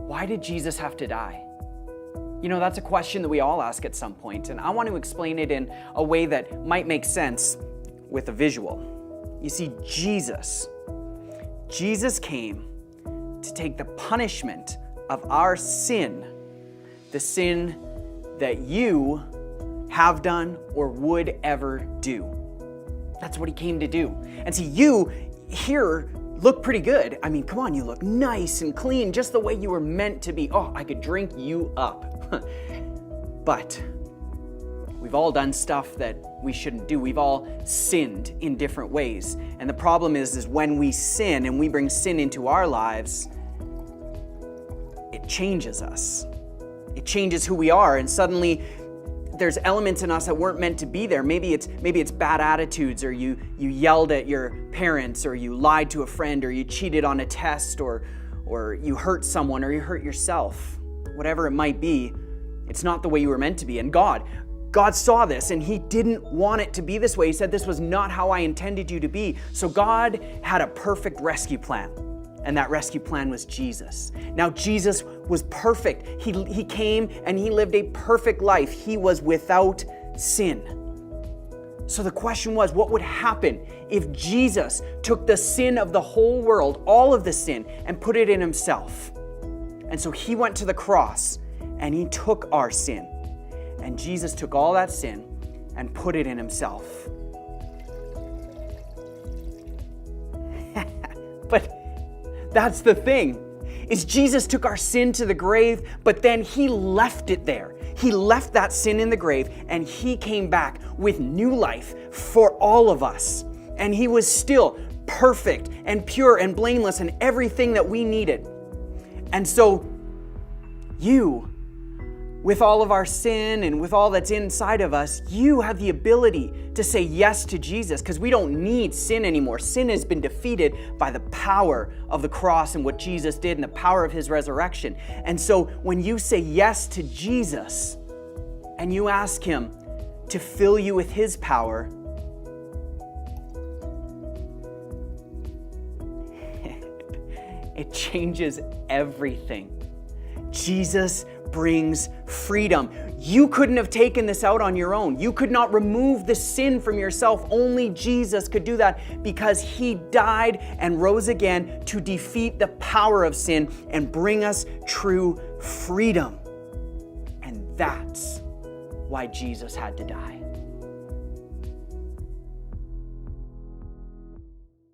Why did Jesus have to die? You know, that's a question that we all ask at some point, and I want to explain it in a way that might make sense with a visual. You see, Jesus came to take the punishment of our sin, the sin that you have done or would ever do. That's what he came to do. And see, you here look pretty good. I mean, come on, you look nice and clean, just the way you were meant to be. Oh, I could drink you up. But we've all done stuff that we shouldn't do. We've all sinned in different ways. And the problem is when we sin and we bring sin into our lives, it changes us. It changes who we are, and suddenly there's elements in us that weren't meant to be there. Maybe it's bad attitudes, or you yelled at your parents, or you lied to a friend, or you cheated on a test, or you hurt someone, or you hurt yourself. Whatever it might be, it's not the way you were meant to be. And God saw this, and he didn't want it to be this way. He said, this was not how I intended you to be. So God had a perfect rescue plan. And that rescue plan was Jesus. Now, Jesus was perfect. He came and he lived a perfect life. He was without sin. So the question was, what would happen if Jesus took the sin of the whole world, all of the sin, and put it in himself? And so he went to the cross and he took our sin. And Jesus took all that sin and put it in himself. But that's the thing, is Jesus took our sin to the grave, but then he left it there. He left that sin in the grave, and he came back with new life for all of us. And he was still perfect and pure and blameless and everything that we needed. And so you, with all of our sin and with all that's inside of us, you have the ability to say yes to Jesus, because we don't need sin anymore. Sin has been defeated by the power of the cross and what Jesus did and the power of his resurrection. And so when you say yes to Jesus and you ask him to fill you with his power, it changes everything. Jesus brings freedom. You couldn't have taken this out on your own. You could not remove the sin from yourself. Only Jesus could do that, because he died and rose again to defeat the power of sin and bring us true freedom. And that's why Jesus had to die.